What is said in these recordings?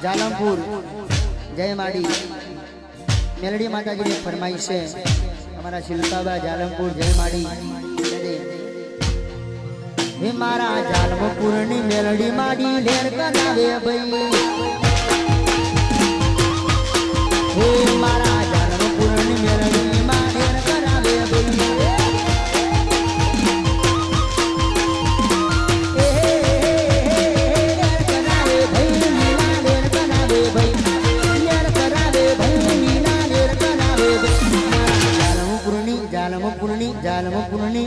जालमपुर जय माड़ी मेलडी माता जी ने फरमाइश है हमारा शिल्पाबा जालमपुर जय माड़ी हे मारा जालमपुर नी मेलडी माड़ी लेर करावे भई हे मारा जालमपुर नी मेलडी माड़ी लेर करावे भई जालमपुरनी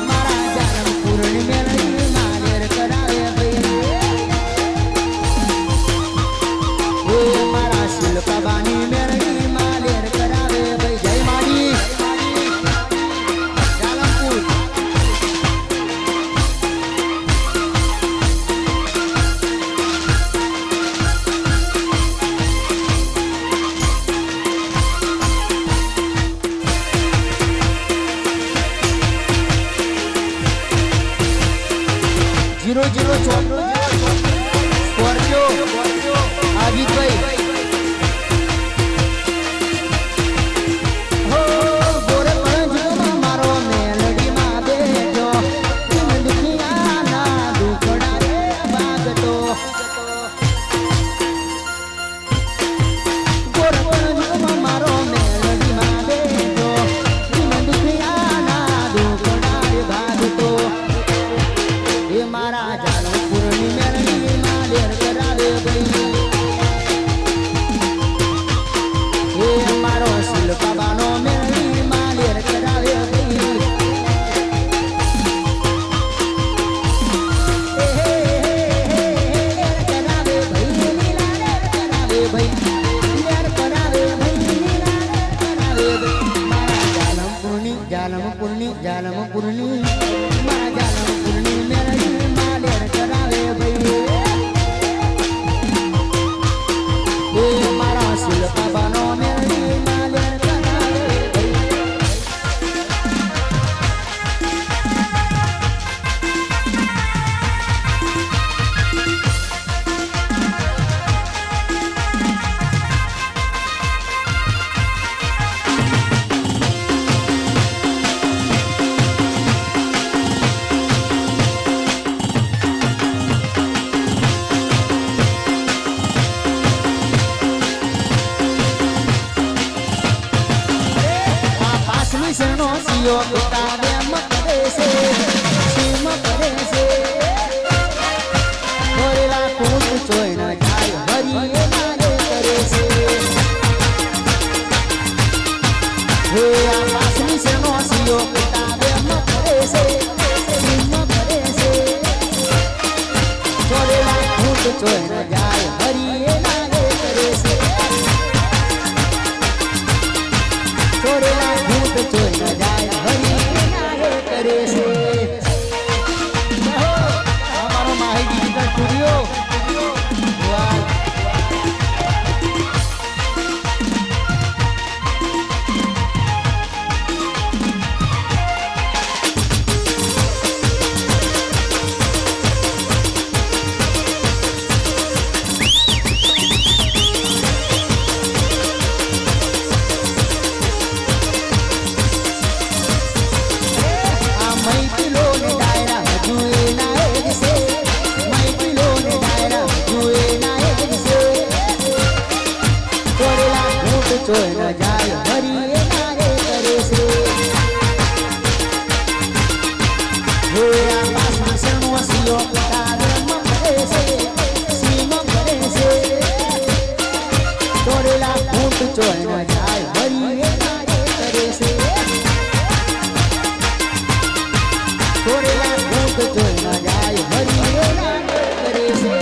मारा जालमपुरनी मेलडी मालेर करावे भई નસીઓ પિતાવે મકરે છે સીમ કરે છે ભરેલા કૂટ ચોઈ ન જાય હરીએ નાગે કરે છે હે આ પાસની છે નસીઓ પિતાવે મકરે છે સીમ કરે છે ભરેલા કૂટ ચોઈ ન જાય હરીએ નાગે કરે છે છોડેલા ભૂત જોઈ ન જાય હરી નાગે કરે છે અમારો માહી ડિજિટલ સ્ટુડિયો જોઈ ન જાય હરીએ નાગે કરે છે હે આ પાસમાં શરણો સિયો પિતાવે મકરે છે સીમ કરે છે તોડેલા ફૂટ જોઈ ન જાય હરીએ નાગે કરે છે તોડેલા ફૂટ જોઈ ન જાય હરીએ નાગે કરે છે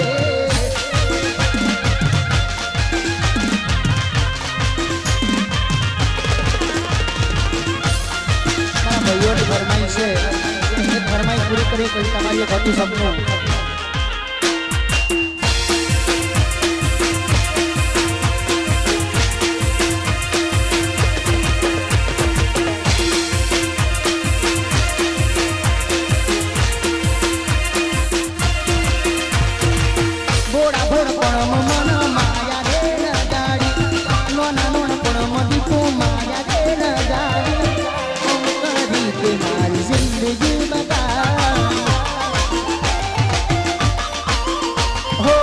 ભાઈઓની ફરમાઈશ છે એ ફરમાઈશ પૂરી કરી પછી તમારી એક હતું સપનું બોડા બોડ પણ મન માયા રે ગાડી નોના નોન પણ દીપો માયા રે ગાડી કે મારી જિંદગી બતા હો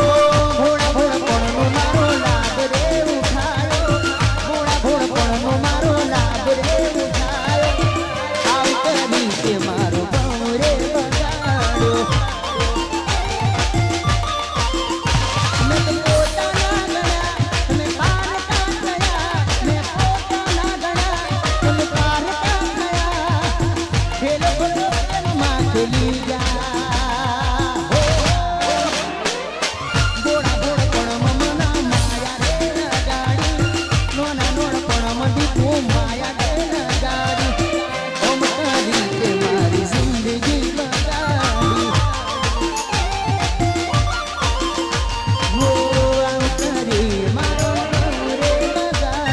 ભોળા ભોળા પણ મારો લાભ રે ઉઠાયો ભોળા ભોળા પણ મારો લાભ રે ઉઠાયો આવ કરી કે મારો બહુ રે બગાડ્યો મેં પોતાના ગણા તમે પારકા થયા મેં પોતાના ગણા તમે પારકા ખેલો માં ખેલી જા બોડા બોડ પણ મના માયા રે ગાડી નોના નોન પણ દીપો માયા રે ગાડી ઓમ કરી કે મારી જિંદગી બગાડી હો આમ કરી મારો રે બગાડી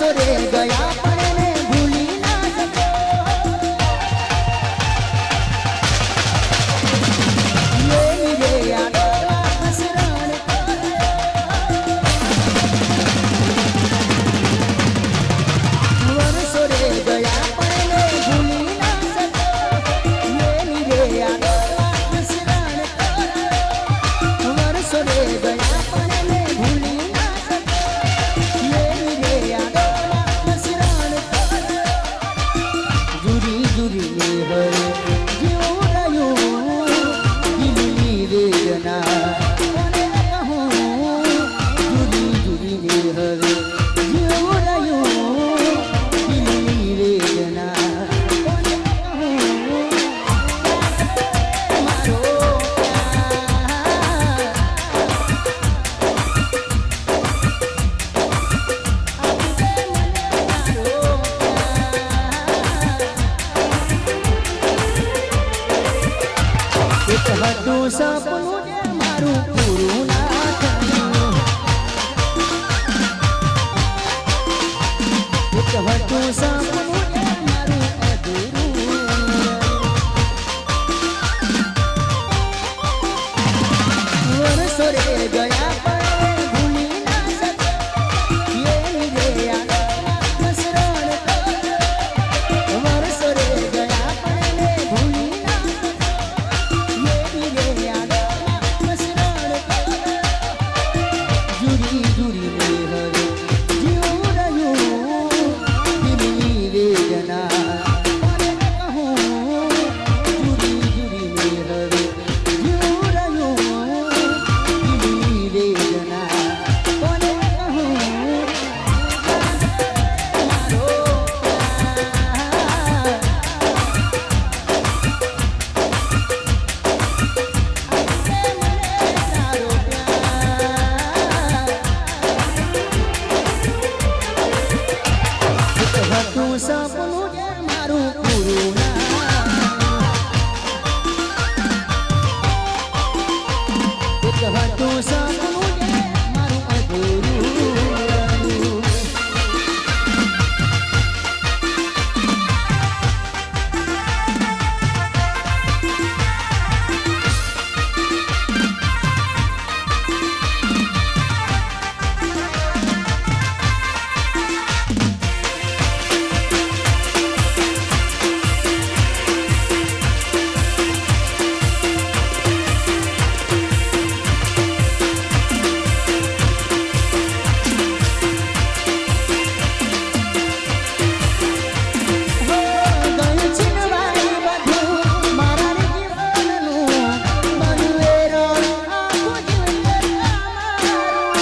વર્ષો રે ગયા પણ એને ભૂલી ના શક્યો એની રે યાદોમાં મસરણ વર્ષો રે ગયા પણ એને ભૂલી ના શક્યો એની રે યાદોમાં મસરણ વર્ષો રે ગયા પણ એને ભૂલી ના શક્યો એની રે યાદોમાં મસરણ જુરી જુરી ને હરે જીવું રહ્યું દિલની વેદના કોને કહું જુરી જુરી ને હરે જીવું રહ્યું દિલની વેદના કોને કહું મારો એક હતું સપનું જે મારું પૂરું ના થયું એક હતું સપનું જે મારું અધૂરું વર્ષો રે ગયા પણ ભૂલી ના શક્યો એની રે યાદોમાં મસરણ વર્ષો રે ગયા પણ ભૂલી ના એની રે યાદોમાં મસરણ જુરી જુરી ને હરે જીવું રહ્યું દિલની વેદના કોને કહું જુરી જુરી ને હરે જીવું રહ્યું દિલની વેદના કોને કહું મારો તારો પ્યાર એક હતું સપનું જે મારું પૂરું ના એક હતું સપનું જે મારું અધૂરું રહ્યું ગયું છીનવાઈ બધું મારા રે જીવનનું બન્યું એ રણ આખું જીવન અમારું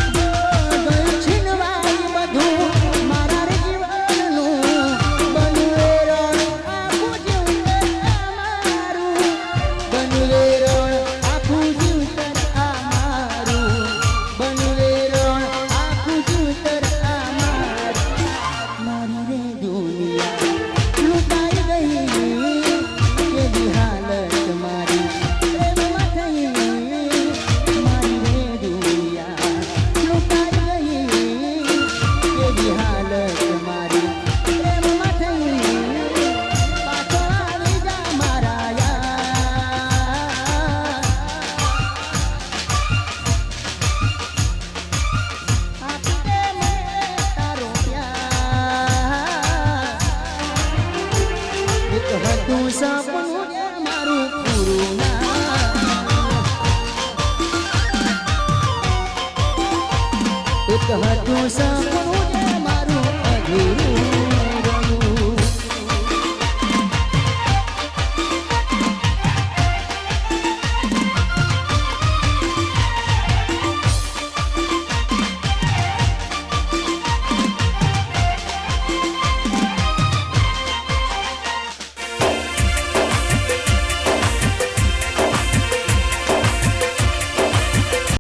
ગયું છીનવાઈ બધું મારા રે જીવનનું બન્યું એ રણ આખું જીવન અમારું બન્યું એ રણ આખું જીવન અમારું બન્યું એ રણ આખું જીવન અમારું મારી રે દુનિયા લૂંટાઈ ગઈ કેવી હાલત મારી પ્રેમમાં થઈ મારી રે દુનિયા લૂંટાઈ ગઈ કેવી હાલત મારી પ્રેમમાં થઈ પાછો આવી જા મારા યાર આપી દે મને તારો પ્યાર એક હતું સપનું જે મારું પૂરું ના એક હતું સપનું